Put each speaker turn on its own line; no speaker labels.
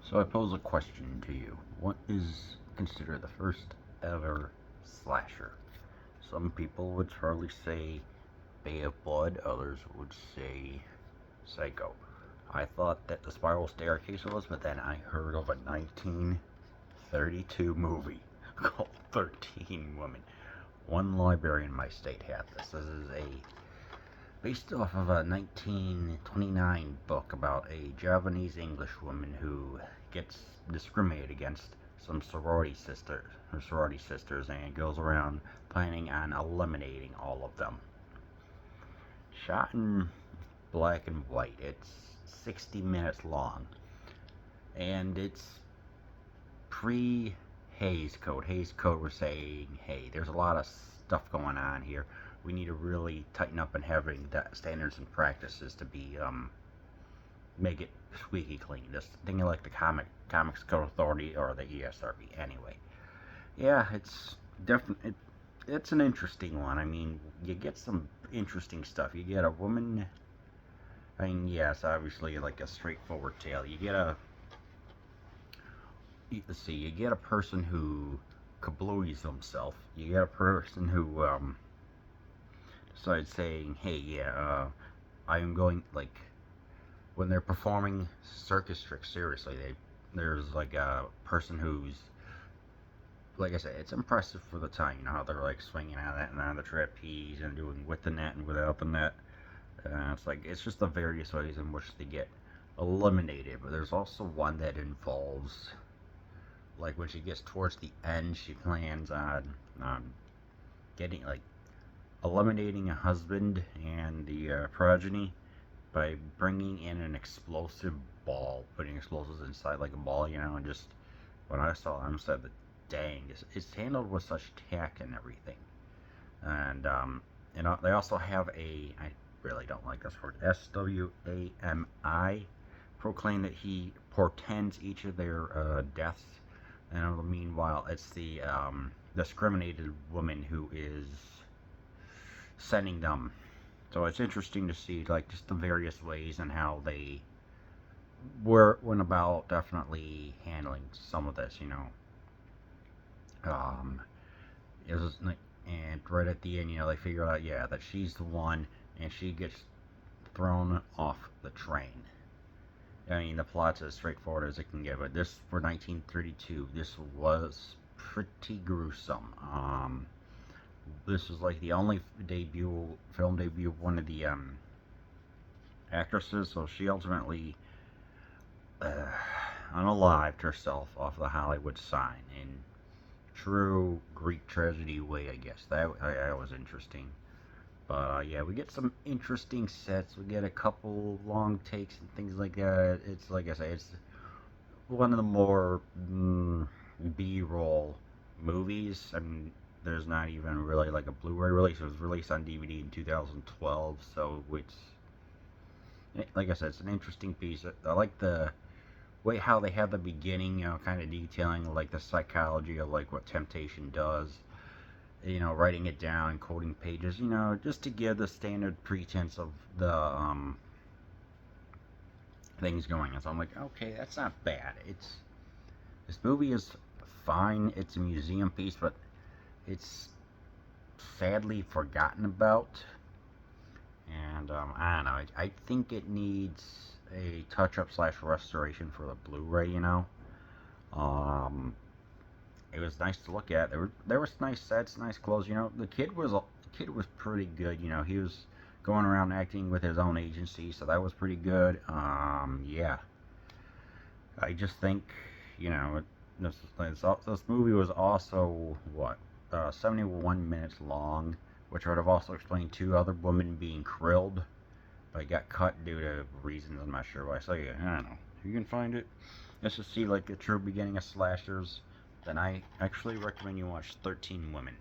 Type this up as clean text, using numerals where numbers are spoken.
So I pose a question to you. What is considered the first ever slasher? Some people would probably say Bay of Blood, others would say Psycho. I thought that the Spiral Staircase was, but then I heard of a 1932 movie called 13 Women. One library in my state had this. This is a based off of a 1929 book about a Japanese English woman who gets discriminated against her sorority sisters, and goes around planning on eliminating all of them. Shot in black and white. It's 60 minutes long, and it's pre Hays Code. Hays Code was saying, hey, there's a lot of stuff going on here. We need to really tighten up and having that standards and practices to be make it squeaky clean. Just thinking like the Comics Code Authority or the ESRB. Anyway, yeah, it's definitely it's an interesting one. I mean, you get some interesting stuff. You get a woman. I mean, yes, obviously like a straightforward tale. Let's see, you get a person who kablooies himself. You get a person who decides saying, "Hey, yeah, I am going like." When they're performing circus tricks, seriously, there's like a person who's, like I said, it's impressive for the time. You know how they're like swinging on that and on the trapeze and doing with the net and without the net. It's just the various ways in which they get eliminated. But there's also one that involves, like when she gets towards the end, she plans on getting like eliminating a husband and the progeny by bringing in an explosive ball, putting explosives inside like a ball, and just when I saw them, I said that dang, it's handled with such tact and everything. And they also have I really don't like this word, SWAMI, proclaim that he portends each of their deaths, and meanwhile it's the discriminated woman who is sending them. So it's interesting to see like just the various ways and how they went about definitely handling some of this. Um, it was like, and right at the end, they figure out, yeah, that she's the one, and she gets thrown off the train. I mean, the plot's as straightforward as it can get, but this for 1932, this was pretty gruesome. This was like the only film debut of one of the actresses, so she ultimately unalived herself off the Hollywood sign in true Greek tragedy way, I guess. That was interesting. But yeah, we get some interesting sets. We get a couple long takes and things like that. It's like I say, it's one of the more B-roll movies. I mean, there's not even really like a Blu-ray release. It was released on DVD in 2012, so it's like I said, it's an interesting piece. I like the way how they have the beginning, kind of detailing like the psychology of like what temptation does. Writing it down and coding pages, just to give the standard pretense of the things going on. So I'm like, okay, that's not bad. This movie is fine. It's a museum piece, but it's sadly forgotten about. And I don't know. I think it needs a touch-up slash restoration for the Blu-ray. It was nice to look at. There was nice sets, nice clothes. The kid was pretty good. He was going around acting with his own agency, so that was pretty good. Yeah. I just think, this movie was also what 71 minutes long, which would have also explained two other women being krilled, but it got cut due to reasons I'm not sure why. So yeah, I don't know. If you can find it, just to see like the true beginning of slashers, then I actually recommend you watch 13 Women.